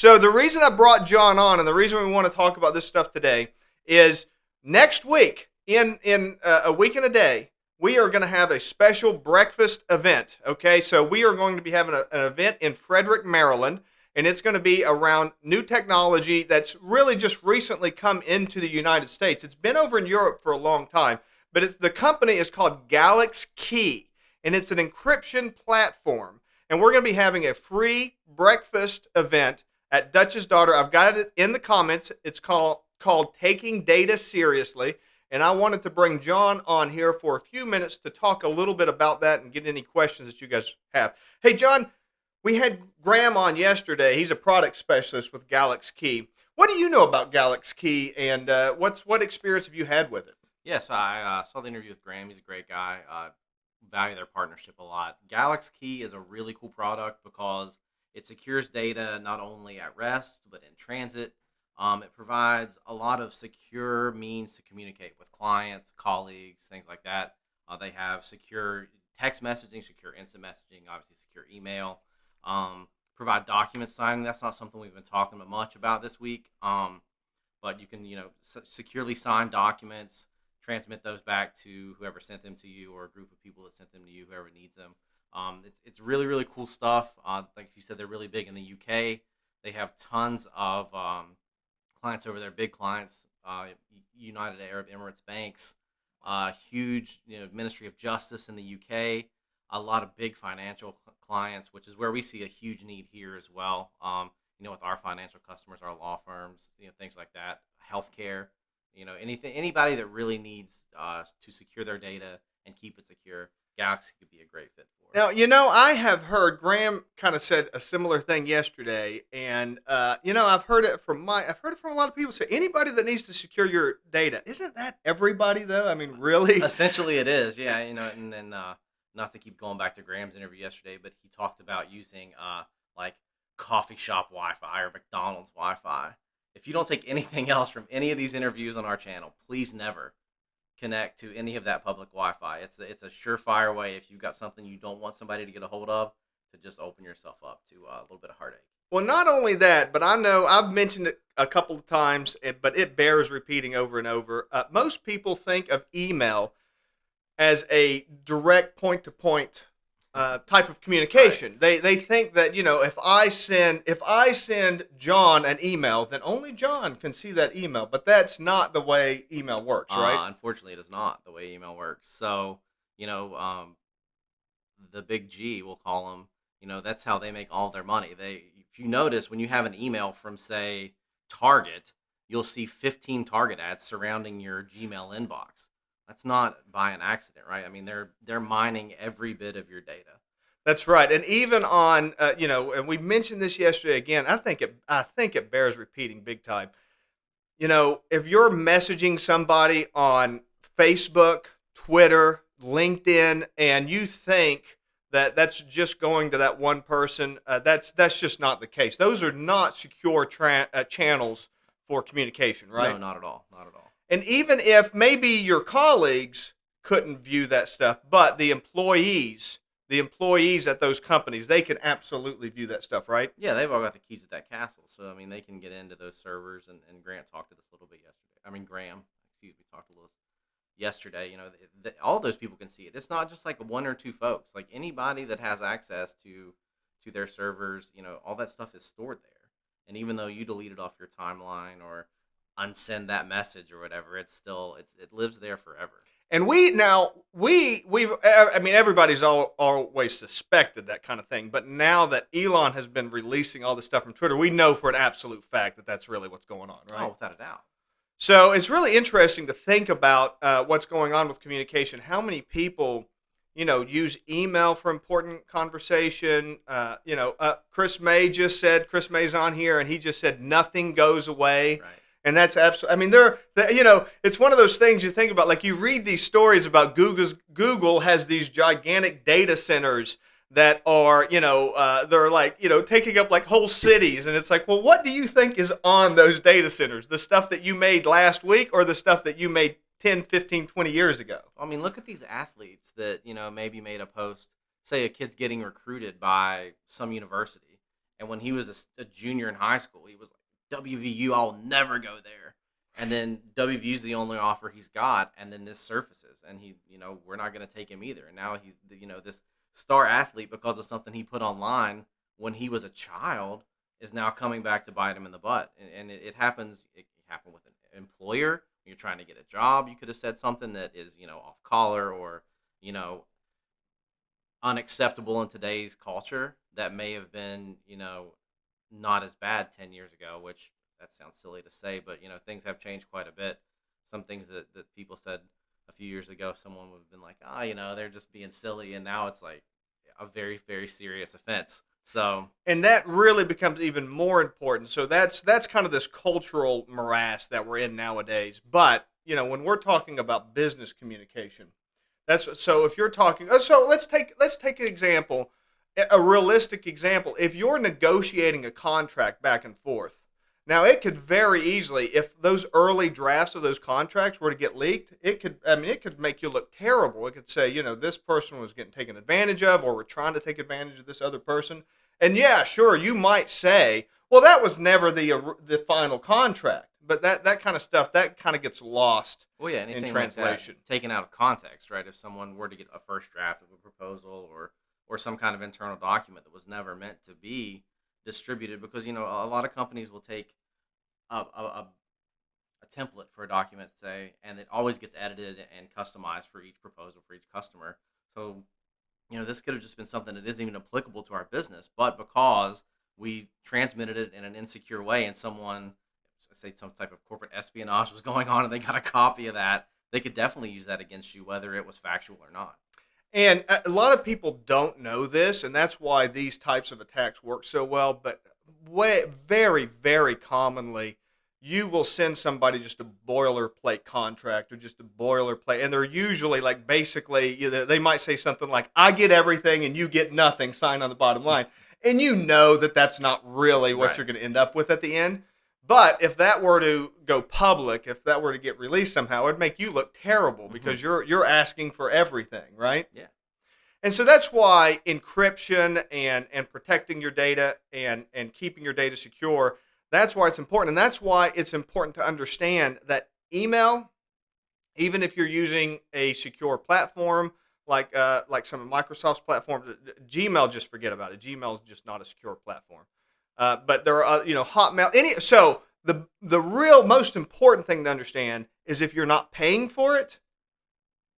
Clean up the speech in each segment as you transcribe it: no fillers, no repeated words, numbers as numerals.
So the reason I brought John on and the reason we want to talk about this stuff today is next week, in a week and a day, we are going to have a special breakfast event. Okay, so we are going to be having an event in Frederick, Maryland, and it's going to be around new technology that's really just recently come into the United States. It's been over in Europe for a long time, but the company is called Galaxy Key, and it's an encryption platform. And we're going to be having a free breakfast event at Dutch's Daughter. I've got it in the comments. It's called Taking Data Seriously. And I wanted to bring John on here for a few minutes to talk a little bit about that and get any questions that you guys have. Hey, John, we had Graham on yesterday. He's a product specialist with Galaxy Key. What do you know about Galaxy Key, and what experience have you had with it? Yes, I saw the interview with Graham. He's a great guy. Value their partnership a lot. Galaxy Key is a really cool product because it secures data not only at rest but in transit. It provides a lot of secure means to communicate with clients, colleagues, things like that. They have secure text messaging, secure instant messaging, obviously secure email. Provide document signing. That's not something we've been talking much about this week. But you can, securely sign documents, transmit those back to whoever sent them to you or a group of people that sent them to you, whoever needs them. It's really, really cool stuff. Like you said, they're really big in the UK. They have tons of clients over there, big clients, United Arab Emirates banks, huge Ministry of Justice in the UK, a lot of big financial clients, which is where we see a huge need here as well. With our financial customers, our law firms, things like that, healthcare, anybody that really needs to secure their data and keep it secure, Galaxy could be a great fit for. Now, I have heard Graham kind of said a similar thing yesterday, and I've heard it from a lot of people. So anybody that needs to secure your data, isn't that everybody though? I mean, really? Essentially, it is. Yeah, and not to keep going back to Graham's interview yesterday, but he talked about using like coffee shop Wi-Fi or McDonald's Wi-Fi. If you don't take anything else from any of these interviews on our channel, please never connect to any of that public Wi-Fi. It's a surefire way if you've got something you don't want somebody to get a hold of to just open yourself up to a little bit of heartache. Well, not only that, but I know I've mentioned it a couple of times, but it bears repeating over and over. Most people think of email as a direct point-to-point type of communication. Right. They think that if I send John an email, then only John can see that email. But that's not the way email works, right? Unfortunately, it is not the way email works. So the big G, we'll call them. That's how they make all their money. If you notice, when you have an email from say Target, you'll see 15 Target ads surrounding your Gmail inbox. That's not by an accident, right? I mean, they're mining every bit of your data. That's right, and even on and we mentioned this yesterday again. I think it bears repeating big time. If you're messaging somebody on Facebook, Twitter, LinkedIn, and you think that that's just going to that one person, that's just not the case. Those are not secure channels for communication, right? No, not at all, not at all. And even if maybe your colleagues couldn't view that stuff, but the employees at those companies, they can absolutely view that stuff, right? Yeah, they've all got the keys at that castle. So, I mean, they can get into those servers, and Grant talked to this a little bit yesterday. Graham, talked to us yesterday. All those people can see it. It's not just like one or two folks. Like anybody that has access to their servers, all that stuff is stored there. And even though you delete it off your timeline or unsend that message or whatever, it lives there forever. And everybody's always suspected that kind of thing, but now that Elon has been releasing all this stuff from Twitter, we know for an absolute fact that that's really what's going on, right? Oh, without a doubt. So it's really interesting to think about what's going on with communication. How many people, use email for important conversation? Chris May's on here, and he just said nothing goes away. Right. And that's absolutely, it's one of those things you think about. Like you read these stories about Google has these gigantic data centers that are, they're like, taking up like whole cities. And it's like, well, what do you think is on those data centers? The stuff that you made last week or the stuff that you made 10, 15, 20 years ago? Look at these athletes that, maybe made a post, say a kid's getting recruited by some university. And when he was a junior in high school, he was like, WVU, I'll never go there. And then WVU is the only offer he's got. And then this surfaces, and we're not going to take him either. And now he's, this star athlete because of something he put online when he was a child is now coming back to bite him in the butt. And it happens. It happened with an employer. When you're trying to get a job, you could have said something that is, off color or, unacceptable in today's culture that may have been, not as bad 10 years ago, which that sounds silly to say, but, things have changed quite a bit. Some things that people said a few years ago, someone would have been like, they're just being silly. And now it's like a very, very serious offense. So, and that really becomes even more important. So that's kind of this cultural morass that we're in nowadays. But, when we're talking about business communication, so if you're talking, so let's take an example, a realistic example. If you're negotiating a contract back and forth, now it could very easily, if those early drafts of those contracts were to get leaked, it could make you look terrible. It could say, this person was getting taken advantage of, or we're trying to take advantage of this other person. And yeah, sure, you might say, well, that was never the final contract. But that kind of stuff, that kind of gets lost anything in translation. Like that, taken out of context, right? If someone were to get a first draft of a proposal or some kind of internal document that was never meant to be distributed, because, a lot of companies will take a template for a document, say, and it always gets edited and customized for each proposal for each customer. So, this could have just been something that isn't even applicable to our business, but because we transmitted it in an insecure way and someone, say some type of corporate espionage was going on and they got a copy of that, they could definitely use that against you, whether it was factual or not. And a lot of people don't know this, and that's why these types of attacks work so well. But very, very commonly, you will send somebody just a boilerplate contract or just a boilerplate, and they're usually like basically they might say something like, "I get everything and you get nothing," signed on the bottom line, and that's not really what Right. you're going to end up with at the end. But if that were to go public, if that were to get released somehow, it would make you look terrible because you're asking for everything, right? Yeah. And so that's why encryption and protecting your data and keeping your data secure, that's why it's important. And that's why it's important to understand that email, even if you're using a secure platform like some of Microsoft's platforms, Gmail, just forget about it. Gmail is just not a secure platform. But there are, Hotmail. So the real most important thing to understand is if you're not paying for it,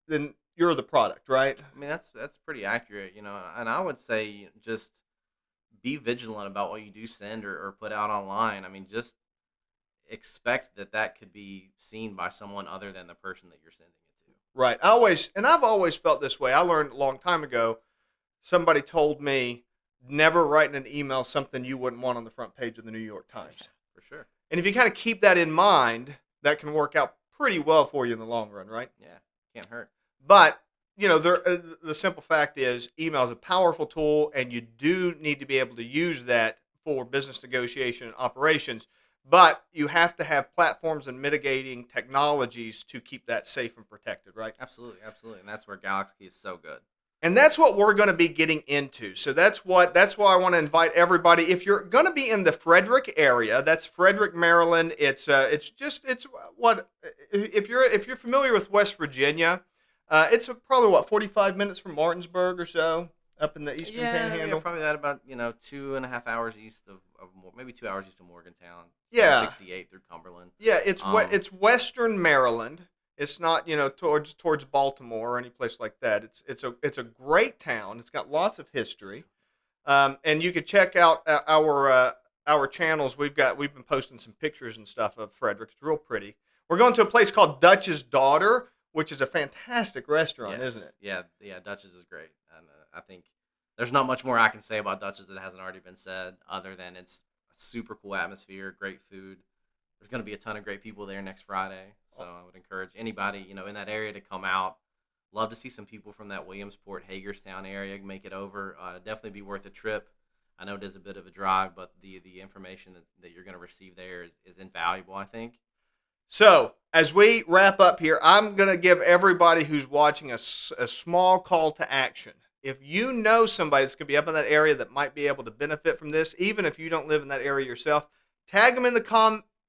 then you're the product, right? I mean, that's pretty accurate, and I would say just be vigilant about what you do send or put out online. I mean, just expect that could be seen by someone other than the person that you're sending it to. Right. I've always felt this way. I learned a long time ago. Somebody told me never write in an email something you wouldn't want on the front page of the New York Times. For sure. And if you kind of keep that in mind, that can work out pretty well for you in the long run, right? Yeah, can't hurt. But the simple fact is, email is a powerful tool, and you do need to be able to use that for business negotiation and operations. But you have to have platforms and mitigating technologies to keep that safe and protected, right? Absolutely, absolutely, and that's where Galaxy is so good. And that's what we're going to be getting into. So that's why I want to invite everybody. If you're going to be in the Frederick area, that's Frederick, Maryland. It's what if you're familiar with West Virginia, it's probably 45 minutes from Martinsburg or so, up in the Eastern Panhandle. Yeah, probably that about 2.5 hours east of maybe 2 hours east of Morgantown. Yeah, 68 through Cumberland. Yeah, it's Western Maryland. It's not towards Baltimore or any place like that. It's a great town. It's got lots of history, and you could check out our channels. We've been posting some pictures and stuff of Frederick. It's real pretty. We're going to a place called Dutch's Daughter, which is a fantastic restaurant, isn't it? Yeah, Dutch's is great, and I think there's not much more I can say about Dutch's that hasn't already been said, other than it's a super cool atmosphere, great food. There's going to be a ton of great people there next Friday, so I would encourage anybody in that area to come out. Love to see some people from that Williamsport, Hagerstown area make it over. Definitely be worth a trip. I know it is a bit of a drive, but the information that you're going to receive there is invaluable, I think. So, as we wrap up here, I'm going to give everybody who's watching a small call to action. if you know somebody that's going to be up in that area that might be able to benefit from this, even if you don't live in that area yourself, tag them in the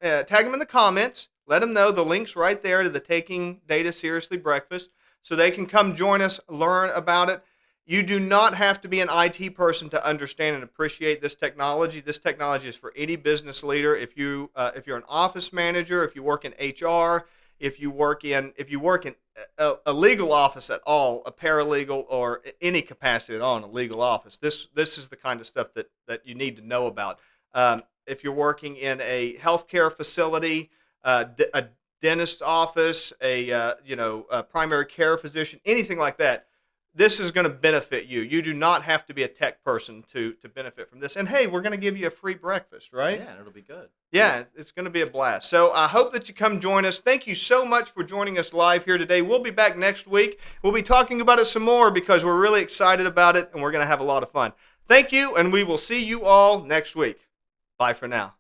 tag them in the comments. Let them know the link's right there to the Taking Data Seriously breakfast, so they can come join us, learn about it. You do not have to be an IT person to understand and appreciate this technology. This technology is for any business leader. If you're an office manager, if you work in HR, if you work in a legal office at all, a paralegal, or any capacity at all in a legal office, this is the kind of stuff that you need to know about. If you're working in a healthcare facility, a dentist office, a primary care physician, anything like that, this is going to benefit you. You do not have to be a tech person to benefit from this. And hey, we're going to give you a free breakfast, right? Yeah, it'll be good. Yeah, it's going to be a blast. So I hope that you come join us. Thank you so much for joining us live here today. We'll be back next week. We'll be talking about it some more because we're really excited about it and we're going to have a lot of fun. Thank you, and we will see you all next week. Bye for now.